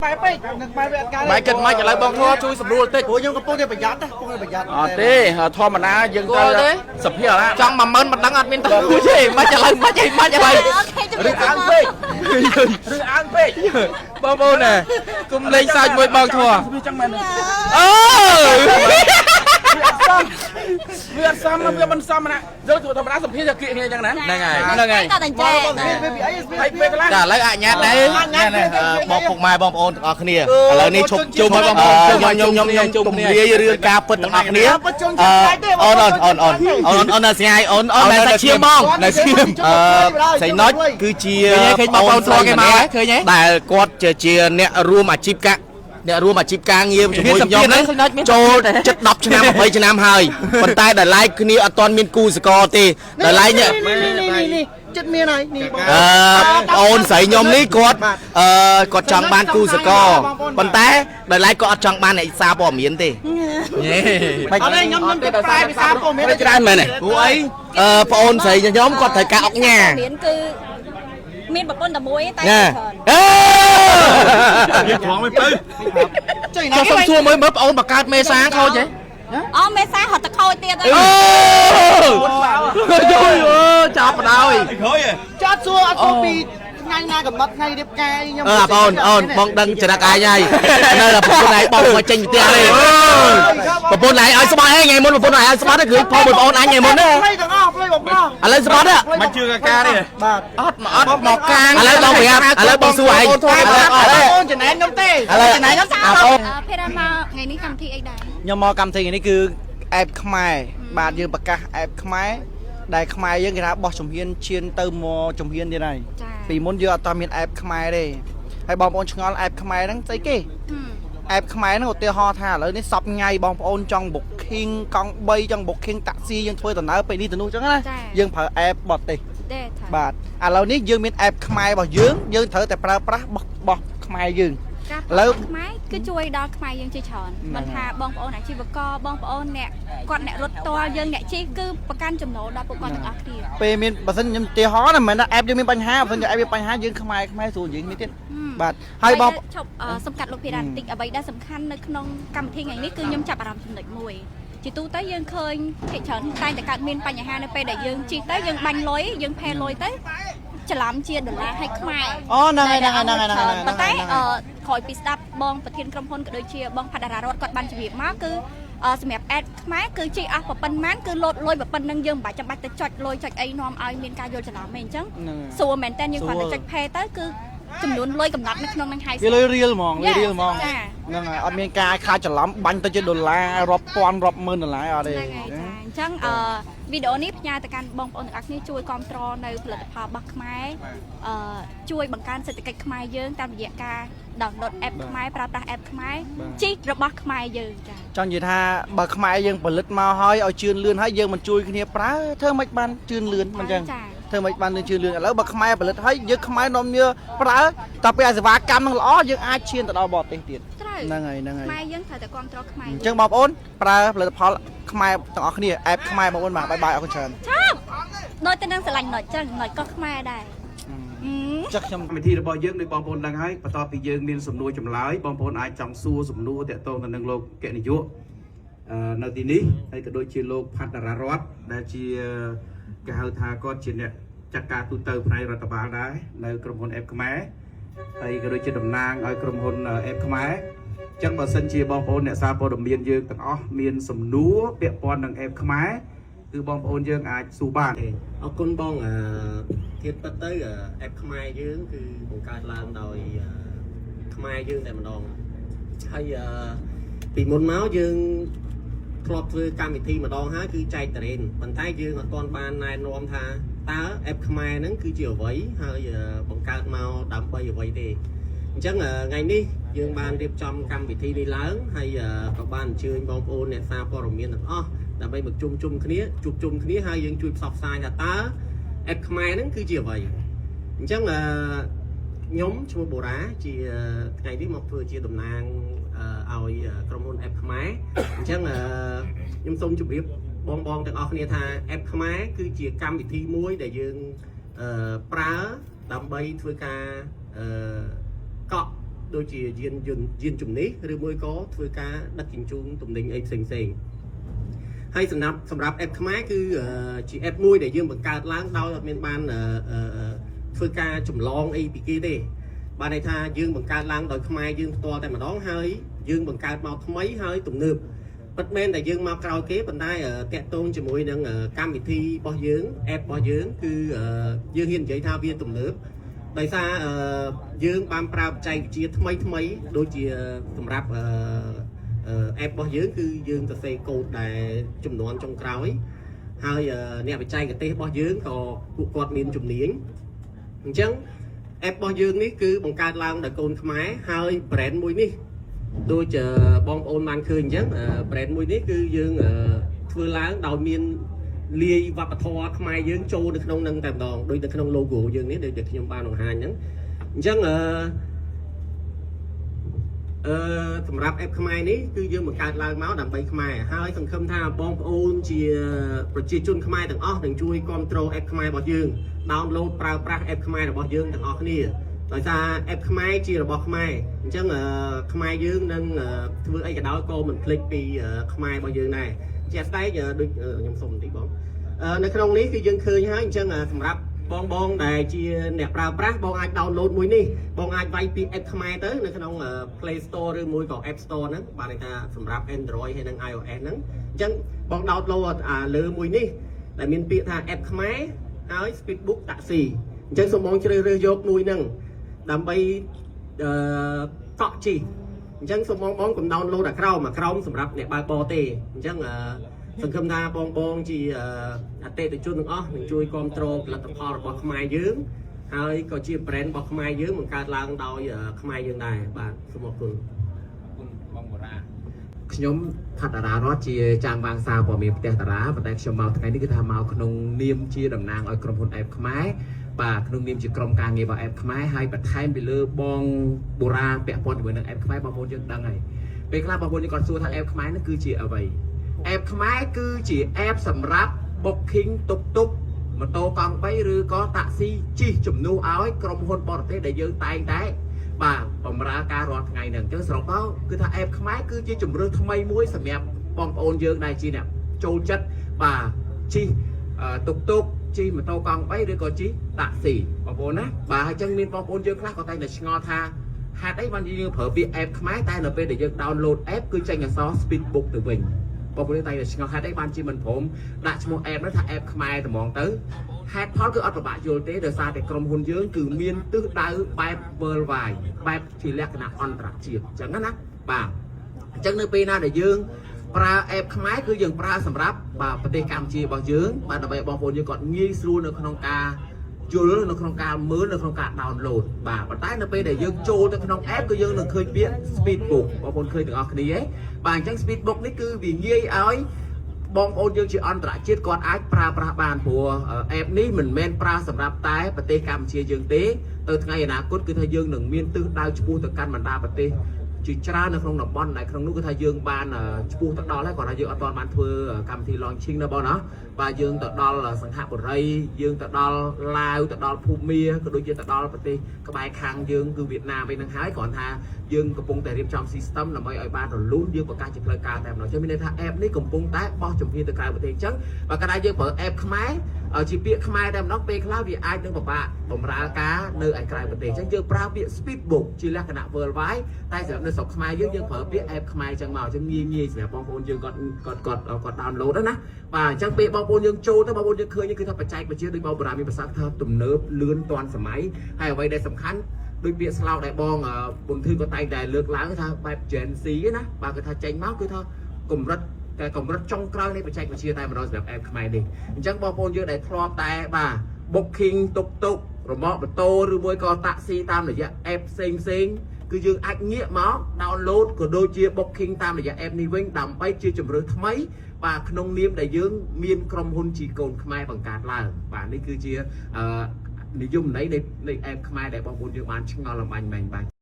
bài kịch mai trả lời bong thua chui sập đuôi tết ủa nhưng có phongประหยัดนะphongประหยัดtê thò mà ná dừng tới sập hiểu lá trong mà mơn mặt đắng ăn miên tơ gì mai trả lời rửa ăn phê rửa ăn phê bong bong nè cùng lên sao mới bong thua việc xăm nó việc mình xăm nè rồi tụi thằng đá sập hiểu kiện như chẳng nè này ngày trả lấy ạ nhát đấy bong phục mai bong ôn ở kia làนี่ชมชมชมเรียเรื่องการเปิดต่างๆเนี้ยon นะสิไง on ในสเชียมองในสเชียมใส่น้อยคือเชียแต่กอดเชียเนี่ยรวมอาชีพกะเนี่ยรวมอาชีพกลางเยี่ยมช่วยยอมนั้นโจจัดดับชนะมาไปชนะหายคนใต้แต่ไล่คือนี่ตอนมีนกูสกอร์ตีแต่ไล่เนี่ยจัดเมียไหนนี่โอนใส่ยมนี้กดกดจังบ้านกูสกอร์คนใต้แต่ไล่ก็จังบ้านไหนซาบ่อเมียนตีไปได้ยมจะไปซาบ่อเมียนไม่ได้ไหมเนี่ยกูไอ้พอโอนใส่ยมก็ถ่ายกะออกแง่miền bậc con tầm muối tay cho xong xua mới mớp ôn bậc cát mê sáng thôi chứ mê sáng họ ta khôi tiền rồi chọc vào đâu chót xua bị ngay na cầm bắt ngay đẹp cay ôn bong đăng chờ đặc ai nhai đây là bộ này bong mà tranh tiền này bộ này ai sport hay ngày môn bộ này ai sport đấy gửi po một ôn anh ngày môn đấy anh lên sport đấy mà chưa ca đi ớt mọc càng anh lên bong bị anh lên bong xuôi ôn chỉ nén nhóm tê chỉ nén nhóm sao Pirama ngày ní cầm thi ai đây ខ្ញុំមកកម្មវិធីនេះគឺអែបខ្មែរបាទយើងប្រកាសអែបខ្មែរដែលខ្មែរយើងគេថាបោះជំហានឈានទៅមកជំហានទៀតហើយពីមុនយើងអត់តមានអែបខ្មែរទេហើយបងប្អូនឆ្ងល់អែបខ្មែរហ្នឹងស្អីគេអែបខ្មែរហ្នឹងឧទាហរណ៍ថាឥឡូវនេះសពថ្ងៃបងប្អូនចង់ booking កង់3ចង់ booking តាក់ស៊ីយើងធ្វើដំណើរពេលនេះទៅនោះអញ្ចឹងណាយើងប្រើអែបបរទេសបាទឥឡូវនេះយើងមានអែបខ្មែររបស់យើងត្រូវតែប្រើប្រាស់បោះខ្មែរយើងលើខ្មែរគឺជួយដល់ខ្មែរយើងជាច្រើនមិនថាបងប្អូនអាជីវករបងប្អូនអ្នកគាត់អ្នករត់តល់យើងអ្នកជិះគឺប្រកាន់ចំណូលដល់ពួកគាត់ទាំងអស់គ្នាពេលមានបើសិនខ្ញុំទីហោណាមិនមែនថាអែបយើងមានបញ្ហាបើសិនជាអែបមានបញ្ហាយើងខ្មែរស្រួលយើងមានទៀតបាទហើយបងសំកាត់លោកភារៈបន្តិចអ្វីដែលសំខាន់នៅក្នុងកម្មវិធីថ្ងៃនេះគឺខ្ញុំចាប់អារម្មណ៍ចំណុចមួយជាទូទៅយើងឃើញភាគច្រើនតែតែកើតមានបញ្ហានៅពេលដែលយើងជិះទៅយើងបាញ់លុយយើងផែលុយទៅច្រឡំជាដុល្លារឲ្យខ្មែរហ្នឹងហើយប៉ុន្តែក្រោយពីស្ដាប់បងប្រធានក្រុមហ៊ុនក៏ដូចជាបងផាតារារតគាត់បានជម្រាបមកគឺសម្រាប់អេតខ្មែរគឺជិះអស់ប៉ុណ្ណឹងគឺលោតលុយប៉ុណ្ណឹងយើងមិនចាំបាច់ទៅចុចលុយចុចអីនាំឲ្យមានការយល់ច្រឡំទេអញ្ចឹងសួរមែនតើយើងគាត់ទៅចុចផេទៅគឺចំនួនលុយកំណត់នៅក្នុងនឹងហើយវាលុយរៀលហ្មងហ្នឹងហើយអត់មានការខាតច្រឡំបាញ់ទៅជាដុល្លាររាប់ពាន់រាប់ម៉ឺនដុល្លារអត់ទេអញ្ចឹងវីដេអូនេះផ្ញើទៅកាន់បងប្អូនទាំងអស់គ្នាជួយគ្រប់គ្រងនៅផលិតផលរបស់ខ្មែរជួយបង្កើនសេដ្ឋកិច្ចខ្មែរយើងតាមរយៈការ download app ខ្មែរប្រើប្រាស់ app ខ្មែរជីករបស់ខ្មែរយើងចាចង់និយាយថាបើខ្មែរយើងផលិតមកហើយឲ្យជឿនលឿនហើយយើងមិនជួយគ្នាប្រើធ្វើមិនបានជឿនលឿនមិនអញ្ចឹងធ្វើមិនបានជឿនលឿនឥឡូវបើខ្មែរផលិតហើយយើងខ្មែរនាំវាប្រើតទៅអាសេវាកម្មនឹងល្អយើងអាចឈានទៅដល់បរទេសទៀតហ្នឹងហើយខ្មែរយើងត្រូវតែគ្រប់គ្រងខ្មែរអញ្ចឹងបងប្អូនប្រើផលិតផលខ្មែរទាំងអស់គ្នា app ខ្មែរបងប្អូនបាយបាយអរគុណច្រើនដូចទៅនឹងស្រឡាញ់ណុចចឹងណុចក៏ខ្មែរដែរចាក់ខ្ញុំវិធីរបស់យើងដោយបងប្អូនដឹងហើយបន្ទាប់ពីយើងមានសំណួរចម្លើយបងប្អូនអាចចង់សួរសំណួរតាក់ទងទៅនឹងលោកកនិយុនៅទីនេះហើយក៏ដូចជាលោកផាតារារតដែលជាគេហៅថាគាត់ជាអ្នកចាត់ការទូទៅផ្នែករដ្ឋបាលដែរនៅក្រុមហ៊ុន F ខ្មែរហើយក៏ដូចជាតំណាងឲ្យក្រុមហ៊ុន F ខ្មែរអញ្ចឹងបើសិនជាបងប្អូនអ្នកសារព័ត៌មានយើងទាំងអស់មានសំណួរពាក់ព័ន្ធនឹង F ខ្មែរគឺបងប្អូនយើងអាចសួរបានអរគុណបងធៀបទៅ F ខ្មែរយើងគឺបង្កើតឡើងដោយខ្មែរយើងតែម្ដងហើយពីមុនមកយើងធ្លាប់ធ្វើកម្មវិធីម្ដងហើយគឺចែកតរ៉េនប៉ុន្តែយើងអត់ទាន់បានណែនាំថាតើ F ខ្មែរហ្នឹងគឺជាអ្វីហើយបង្កើតមកដើម្បីអ្វីទេអញ្ចឹងថ្ងៃនេះយើងបានរៀបចំកម្មវិធីនេះឡើងហើយក៏បានអញ្ជើញបងប្អូនអ្នកសារព័ត៌មានទាំងអស់ដើម្បីមកជួបជុំគ្នាហើយយើងជួយផ្សព្វផ្សាយថាតើ F ខ្មែរហ្នឹងគឺជាអ្វីអញ្ចឹងខ្ញុំឈ្មោះបូរ៉ាជាថ្ងៃនេះមកធ្វើជាតំណាងឲ្យក្រុមហ៊ុន F ខ្មែរអញ្ចឹងខ្ញុំសូមជម្រាបបងទាំងអស់គ្នាថា F ខ្មែរគឺជាកម្មវិធីមួយដែលយើងប្រើដើម្បីធ្វើការកក់ đôi chỉ diên chủng ní rồi mới có thuê cá đặt chỉnh chung tụm đình ấy xình hay sầm rạp ép khmái cứ chỉ ép nuôi để dương bằng cá láng đau miền ban thuê cá chủng long ấy bị kia đi ban này tha dương bằng cá láng đòi khmái dương to tại mà đón hơi dương bằng cá màu mấy hơi tụm nườm bất men tại dương mau cao kế bên đây kẹt tôn chỉ mùi đang cam bị thi bao dưỡng ép bao dưỡng cứ dương hiền giấy thao viên tụm nườm tại sao dương ban prao chạy chia mấy đôi chia sầm rạp ép bao dưỡng cứ dương ta xây cột để chùm nón trong cào ấy hai nè bị chay cái tê bao dưỡng còn cụ quạt miền chùm niếng chẳng ép bao dưỡng ní cứ bằng cài lang để cồn khmái hai brand mùi ní đôi chờ bom ôn man khơi chứ brand mùi ní cứ dương thưa láng đầu miền lia và thò khmái dương châu được nông nâng tạm đòn đôi được nông logo dương ní được nhung ba đồng hai nhẫn chẳngสำหรับแอปขมายนี้คือយើងបង្កើតឡើងមកដើម្បីខ្មែរហើយសង្ឃឹមថាបងប្អូនជាប្រជាជនខ្មែរទាំងអស់នឹងជួយគ្រប់គ្រងแอปខ្មែររបស់យើង download ប្រើប្រាស់แอปខ្មែររបស់យើងទាំងអស់គ្នាដោយសារแอปខ្មែរជារបស់ខ្មែរអញ្ចឹងខ្មែរយើងនឹងធ្វើអីក៏ដោយក៏មិនភ្លេចពីខ្មែររបស់យើងដែរជាក់ស្ដែងដូចខ្ញុំសុំបន្តិចបងនៅក្នុងនេះគឺយើងឃើញហើយអញ្ចឹងសម្រាប់បងដែលជាអ្នកប្រើប្រាស់បងអាច download មួយនេះបងអាចវាយពី app ខ្មែរទៅនៅក្នុង Play Store ឬមួយក៏ App Store ហ្នឹងបាទន័យថាសម្រាប់ Android ហើយនិង iOS ហ្នឹងអញ្ចឹងបង download លើមួយនេះដែលមានពាក្យថា app ខ្មែរហើយ Speedbook Taxi អញ្ចឹងសូមបងជ្រើសរើសយកមួយហ្នឹងដើម្បីកក់ជីអញ្ចឹងសូមបងកុំ download អាក្រោមសម្រាប់អ្នកបើកបរទេអញ្ចឹងសង្ឃឹមថាបងជាអតិថិជនទាំងអស់នឹងជួយគ្រប់គ្រងផលិតផលរបស់ខ្មែរយើងហើយក៏ជា brand របស់ខ្មែរយើងបង្កើតឡើងដោយខ្មែរយើងដែរបាទសូមអរគុណបងបូរ៉ាខ្ញុំផាត់តារារតជាចាងវាងសាព័ត៌មានផ្ទះតារាប៉ុន្តែខ្ញុំមកថ្ងៃនេះគឺថាមកក្នុងនាមជាតំណាងឲ្យក្រុមហ៊ុន App ខ្មែរបាទក្នុងនាមជាក្រុមការងាររបស់ App ខ្មែរហើយបន្ថែមពីលើបងបូរ៉ាពាក់ព័ន្ធជាមួយនឹង App ខ្មែរបងប្អូនយើងដឹងហើយពេលខ្លះបងប្អូនយើងគាត់សួរថា App ខ្មែរនោះគឺជាអ្វីapp ខ្មែរគឺជា app សម្រាប់ booking តុកតុកម៉ូតូកង់3ឬក៏តាក់ស៊ីជិះជំនួសឲ្យក្រុមហ៊ុនបរទេសដែលយើងតែងតែបាទបម្រើការរាល់ថ្ងៃហ្នឹងអញ្ចឹងសរុបទៅគឺថា app ខ្មែរគឺជាជម្រើសថ្មីមួយសម្រាប់បងប្អូនយើងដែលជាអ្នកចូលចិត្តបាទជិះតុកតុកជិះម៉ូតូកង់3ឬក៏ជិះតាក់ស៊ីបងប្អូនណាបាទអញ្ចឹងមានបងប្អូនយើងខ្លះក៏តែងតែឆ្ងល់ថាហេតុអីបានយើងប្រើពាក្យ app ខ្មែរតែនៅពេលដែលយើង download app គឺចេញអក្សរ Speedbook ទៅវិញបងប្អូនតែឆ្ងល់ហេតុអីបានជាមិនព្រមដាក់ឈ្មោះ app នោះថា app ខ្មែរតែហ្មងទៅហេតុផលគឺអត់ពិបាកយល់ទេដោយសារតែក្រុមហ៊ុនយើងគឺមានទិសដៅបែប worldwide បែបជាលក្ខណៈអន្តរជាតិអញ្ចឹងណាបាទអញ្ចឹងនៅពេលណាដែលយើងប្រើ app ខ្មែរគឺយើងប្រើសម្រាប់បាទប្រទេសកម្ពុជារបស់យើងបាទដើម្បីបងប្អូនយើងគាត់ងាយស្រួលនៅក្នុងការយល់នៅក្នុងការមើលនៅក្នុងការ download បាទប៉ុន្តែនៅពេលដែលយើងចូលទៅក្នុង app គឺយើងនឹងឃើញពាក្យ Speedbook បងប្អូនឃើញទាំងអស់គ្នាហ៎បាទអញ្ចឹង Speedbook នេះគឺវាងាយឲ្យបងប្អូនយើងជាអន្តរជាតិគាត់អាចប្រើប្រាស់បានព្រោះ app នេះមិនមែនប្រើសម្រាប់តែប្រទេសកម្ពុជាយើងទេទៅថ្ងៃអនាគតគឺថាយើងនឹងមានទិសដៅឆ្ពោះទៅកាន់បណ្ដាប្រទេសជាច្រើននៅក្នុងតំបន់ដែលក្នុងនោះគឺថាយើងបានឆ្ពោះទៅដល់ហើយគាត់ថាយើងអត់ទាន់បានធ្វើកម្មវិធី launching នៅបងណាបាទយើងទៅដល់សង្ហបុរីយើងទៅដល់ឡាវទៅដល់ភូមាក៏ដូចជាទៅដល់ប្រទេសក្បែរខាងយើងគឺវៀតណាមវិញនឹងហើយគ្រាន់ថាយើងកំពុងតែរៀបចំ system ដើម្បីឲ្យបានរលូនយើងប្រកាសជាផ្លូវការតែម្ដងចឹងមានន័យថា app នេះកំពុងតែបោះជំហានទៅក្រៅប្រទេសអញ្ចឹងបើកាលណាយើងប្រើ app ខ្មែរជាពាក្យខ្មែរតែម្ដងពេលខ្លះវាអាចនឹងពិបាកបម្រើការនៅឯក្រៅប្រទេសអញ្ចឹងយើងប្រើពាក្យ Speedbook ជាលក្ខណៈ worldwide តែសម្រាប់នៅស្រុកខ្មែរយើងប្រើពាក្យ app ខ្មែរអញ្ចឹងមកអញ្ចឹងងាយសម្រាប់បងប្អូនយើងគាត់ download ណាបាទអញ្ចឹងពេលបងប្អូនយើងចូលទៅបងប្អូនយើងឃើញគឺថាបច្ចេកវិទ្យាដូចបងបូរ៉ាមានប្រសាសន៍ថាទំនើបលឿនទាន់សម័យហើយអ្វីដែលសំខាន់ដូចពាក្យស្លោកដែលបងពុនធឺក៏តែងតែលើកឡើងថាបែប Gen Z ណាបាទគឺថាចេញមកគឺថាកម្រិតចុងក្រោយនៃបច្ចេកវិទ្យាតែម្ដងសម្រាប់ app ខ្មែរនេះអញ្ចឹងបងប្អូនយើងដែលធ្លាប់តែបាទ booking តុកតុករមាក់ម៉ូតូឬមួយក៏តាក់ស៊ីតាមរយៈ app ផ្សេងគឺយើងអាចងាកមក download ក៏ដូចជា booking តាមរយៈ app នេះវិញដើម្បីជាជម្រើសថ្មីបាទក្នុងនាមដែលយើងមានក្រុមហ៊ុនជីកូនខ្មែរបង្កើតឡើងបាទនេះគឺជានិយមន័យនៃ app ខ្មែរដែលបងប្អូនយើងបានឆ្ងល់លំបាញ់មែនបាទ